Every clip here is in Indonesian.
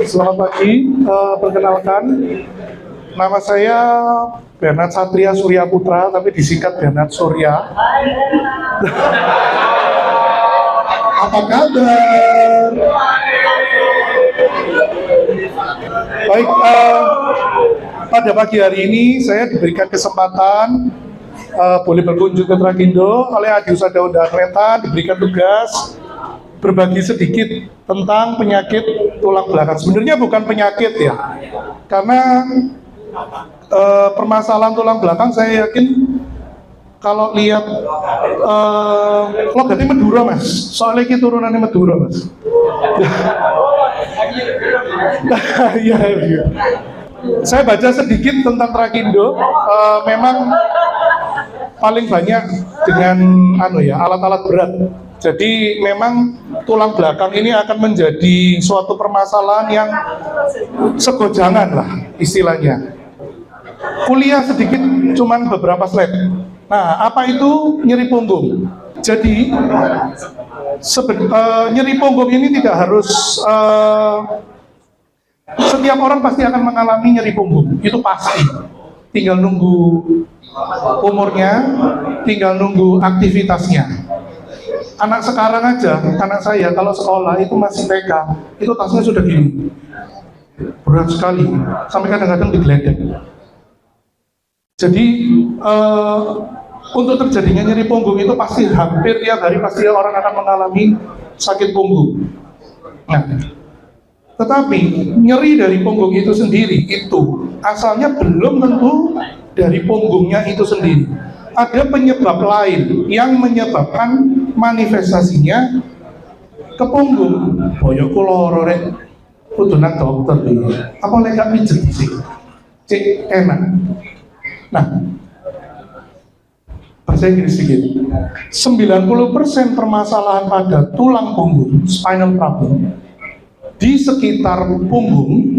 Selamat pagi, perkenalkan, nama saya Bernard Satria Surya Putra, tapi disingkat Bernard Surya. Apa kabar? Baik, pada pagi hari ini saya diberikan kesempatan boleh berkunjung ke Trakindo oleh Adiusa Daunda Atleta, diberikan tugas berbagi sedikit tentang penyakit tulang belakang. Sebenarnya bukan penyakit ya, karena permasalahan tulang belakang saya yakin kalau lihat logatnya Madura mas, soalnya ini turunannya Madura mas. Ya, ya. Saya baca sedikit tentang Trakindo, memang paling banyak dengan alat-alat berat. Jadi memang tulang belakang ini akan menjadi suatu permasalahan yang segojangan lah istilahnya. Kuliah sedikit, cuman beberapa slide. Nah, apa itu nyeri punggung? Jadi nyeri punggung ini tidak harus setiap orang pasti akan mengalami nyeri punggung, itu pasti. Tinggal nunggu umurnya, tinggal nunggu aktivitasnya. Anak sekarang aja, anak saya kalau sekolah itu masih TK, itu tasnya sudah gini, berat sekali, sampai kadang-kadang digeledek. Jadi untuk terjadinya nyeri punggung itu pasti hampir tiap hari pasti orang akan mengalami sakit punggung. Nah, tetapi nyeri dari punggung itu sendiri itu asalnya belum tentu dari punggungnya itu sendiri. Ada penyebab lain yang menyebabkan manifestasinya ke punggung. Boyok kulo rek kudu nang dokter iki. Apa lek gak pijet sih? Cek enak. Nah, bahasa Inggris sedikit. 90% permasalahan pada tulang punggung, spinal problem, di sekitar punggung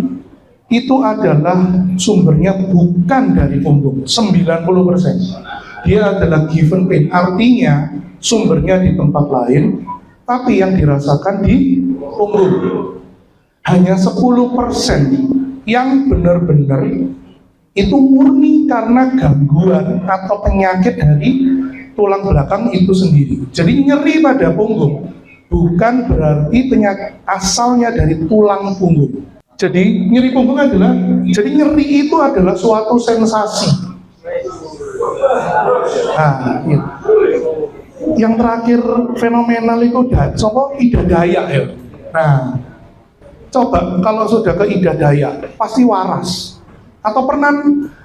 itu adalah sumbernya bukan dari punggung. 90%. Dia adalah given pain, artinya sumbernya di tempat lain, tapi yang dirasakan di punggung. Hanya 10% yang benar-benar itu murni karena gangguan atau penyakit dari tulang belakang itu sendiri. Jadi nyeri pada punggung bukan berarti penyakit asalnya dari tulang punggung. Jadi nyeri punggung adalah, jadi nyeri itu adalah suatu sensasi. Nah, ya. Yang terakhir fenomenal itu Ida Dayak ya. Nah, coba kalau sudah ke Ida Dayak pasti waras. Atau pernah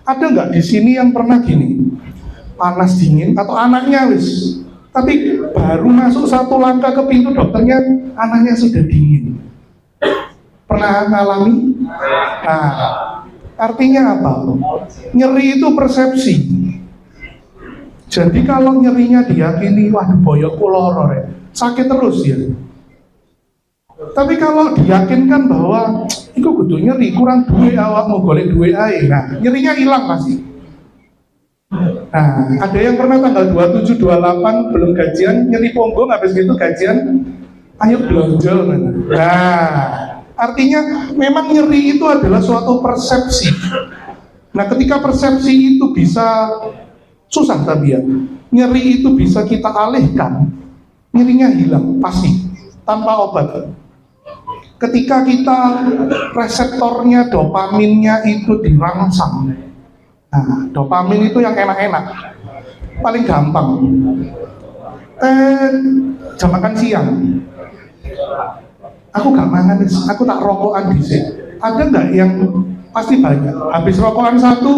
ada nggak di sini yang pernah gini panas dingin atau anaknya wis, tapi baru masuk satu langkah ke pintu dokternya anaknya sudah dingin. Pernah ngalami? Nah, artinya apa? Nyeri itu persepsi. Jadi kalau nyerinya diyakini, waduh boyok kuloro sakit terus ya. Tapi kalau diyakinkan bahwa itu kudu nyeri, kurang duit awak mau golek duit ae. Nah, nyerinya hilang pasti. Nah, ada yang pernah tanggal 27, 28 belum gajian, nyeri punggung, habis gitu gajian, ayo belanja. Nah, artinya memang nyeri itu adalah suatu persepsi. Nah, ketika persepsi itu bisa susah tapi ya, nyeri itu bisa kita alihkan, nyerinya hilang pasti tanpa obat. Ketika kita reseptornya dopaminnya itu dirangsang. Nah, dopamin itu yang enak-enak, paling gampang. Jam makan siang, aku gak mangan, aku tak rokokan dhisik. Ada nggak yang pasti banyak. Habis rokokan satu,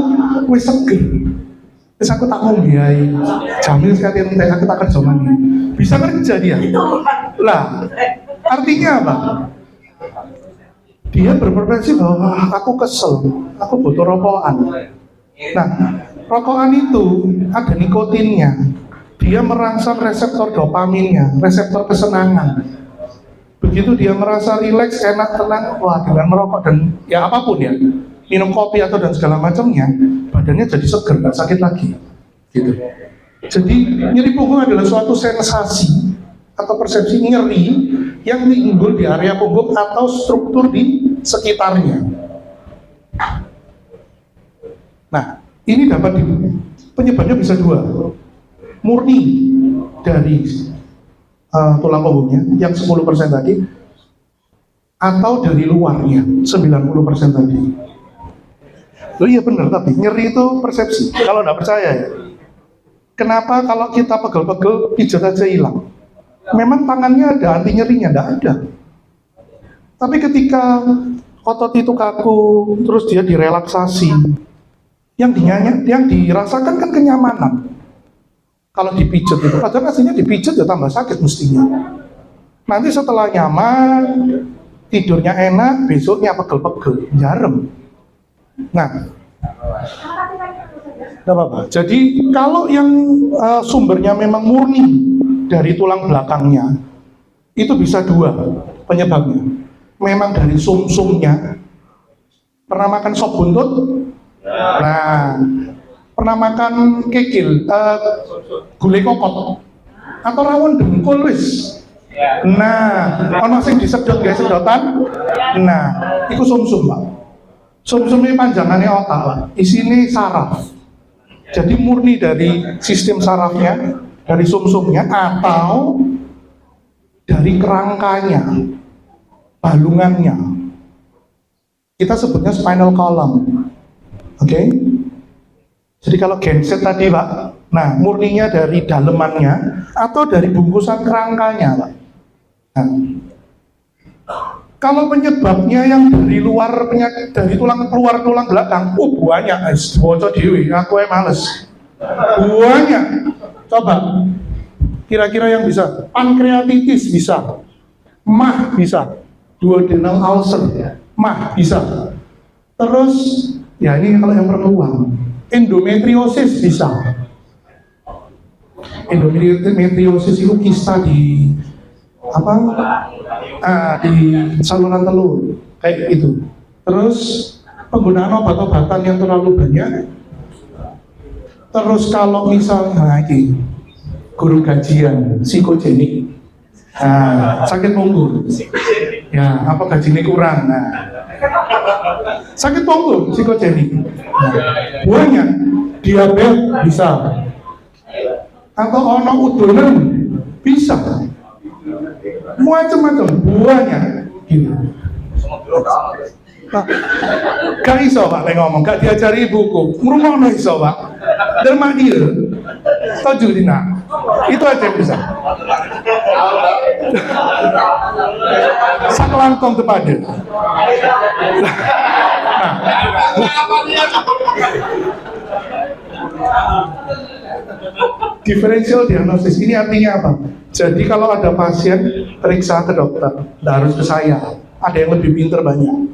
wis seger. Terus aku tak mau biayai, jamil sekalian teh aku tak kerja mani. Bisa kerja dia. Lah, artinya apa? Dia berpreferensi bahwa aku kesel, aku butuh rokokan. Nah, rokokan itu ada nikotinnya. Dia merangsang reseptor dopaminnya, reseptor kesenangan. Begitu dia merasa rileks, enak, tenang, wah dengan merokok dan ya apapun ya, minum kopi atau dan segala macamnya, badannya jadi seger, nggak sakit lagi. Gitu. Jadi nyeri punggung adalah suatu sensasi atau persepsi nyeri yang timbul di area punggung atau struktur di sekitarnya. Nah, ini penyebabnya bisa dua. Murni dari tulang punggungnya yang 10% tadi, atau dari luarnya 90% tadi. Loh iya benar, tapi nyeri itu persepsi. Kalau nggak percaya ya, kenapa kalau kita pegel-pegel pijat aja hilang? Memang tangannya ada anti nyerinya? Nggak ada. Tapi ketika otot itu kaku, terus dia direlaksasi, yang dirasakan kan kenyamanan. Kalau dipijat itu, padahal aslinya dipijat ya tambah sakit mestinya. Nanti setelah nyaman, tidurnya enak, besoknya pegel-pegel, jarem. Nah, tidak apa-apa. Jadi kalau yang sumbernya memang murni dari tulang belakangnya, itu bisa dua penyebabnya. Memang dari sumsumnya. Pernah makan sop buntut? Nah, pernah makan kikil, gulai kokot, atau rawon dengkul wis. Nah, ono sing disedot guys sedotan. Nah, itu sumsum, Pak. Sumsum ini panjangannya otak, Pak. Isini saraf. Jadi murni dari sistem sarafnya, dari sumsumnya, atau dari kerangkanya, balungannya. Kita sebutnya spinal column. Oke? Jadi kalau genset tadi, Pak, nah murninya dari dalemannya atau dari bungkusan kerangkanya, Pak. Nah, kalau penyebabnya yang dari luar, penyakit dari tulang keluar tulang belakang, banyak, bocor dewi, aku males. Banyak. Coba, kira-kira yang bisa, pankreatitis bisa, MAH bisa, duodenal ulcer, MAH bisa. Terus, ya ini kalau yang perempuan, endometriosis bisa. Endometriosis itu kista di di saluran telur kayak gitu. Terus penggunaan obat-obatan yang terlalu banyak. Terus kalau misalnya ini guru gajian psikogenik, sakit punggung, ya apa gajinya kurang, sakit punggung psikogenik, banyak diabetes bisa, atau ono udonan bisa. Macam-macam buahnya gitu. Nah, gak iso Pak ngomong, gak diajari buku, ngurungno iso Pak. Derma dia, tujuh dina, itu aja yang bisa. Sakelangkong kepada. Differential diagnosis ini artinya apa? Jadi kalau ada pasien periksa ke dokter, tidak harus ke saya. Ada yang lebih pintar banyak.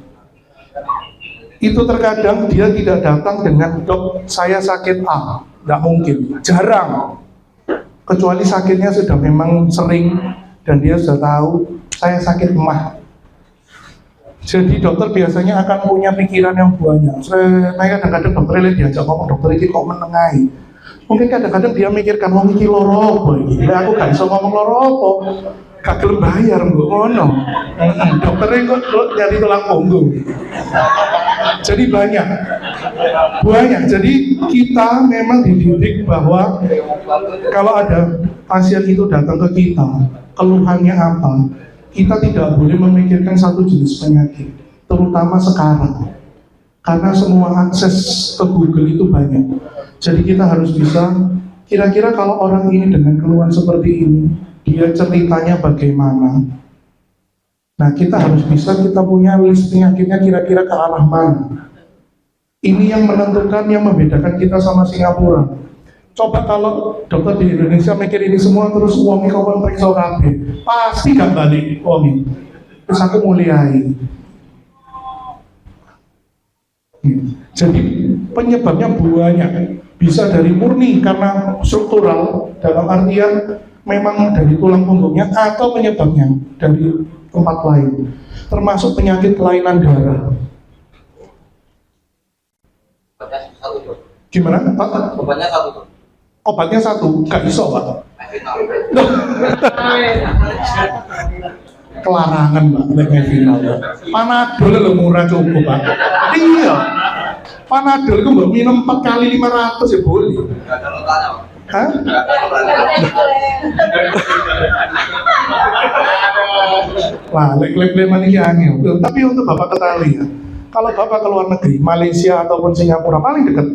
Itu terkadang dia tidak datang dengan dok, saya sakit A, tidak mungkin, jarang. Kecuali sakitnya sudah memang sering dan dia sudah tahu saya sakit MAH. Jadi dokter biasanya akan punya pikiran yang banyak. Saya kadang-kadang dokter lihat diajak ngomong, dokter ini kok menengahi. Mungkin kadang-kadang dia mikirkan wong iki loro apa iki. Lah aku gak iso ngomong loro apa. Gak gelem bayar mbok ngono. Dokternya kok nyari tulang punggung. Jadi banyak. Jadi kita memang dididik bahwa kalau ada pasien itu datang ke kita, keluhannya apa, kita tidak boleh memikirkan satu jenis penyakit, terutama sekarang. Karena semua akses ke Google itu banyak. Jadi kita harus bisa, kira-kira kalau orang ini dengan keluhan seperti ini, dia ceritanya bagaimana. Nah kita harus bisa, kita punya list penyakitnya kira-kira ke arah mana. Ini yang menentukan, yang membedakan kita sama Singapura. Coba kalau dokter di Indonesia mikir ini semua, terus uangnya kawan periksa KB, pasti gak balik uangnya. Terus aku muliai. Jadi penyebabnya banyak. Bisa dari murni karena struktural, dalam artian memang dari tulang punggungnya, atau penyebabnya dari tempat lain, termasuk penyakit kelainan darah. Gimana Pak? Obatnya satu tuh. Obatnya satu, gak iso Pak. Kelarangan Pak, lek final. Panadol lho murah cukup Pak. Iya. Panadol itu mbak minum 4 kali 500 ya boleh. Hah? Wah, lek-lek-leman ini angin. Tapi untuk Bapak ketahui ya, kalau Bapak ke luar negeri, Malaysia ataupun Singapura paling dekat,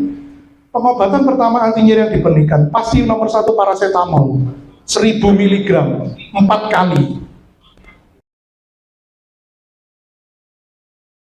pengobatan pertama anti nyeri yang diberikan pasti nomor 1 paracetamol 1000 mg 4 kali.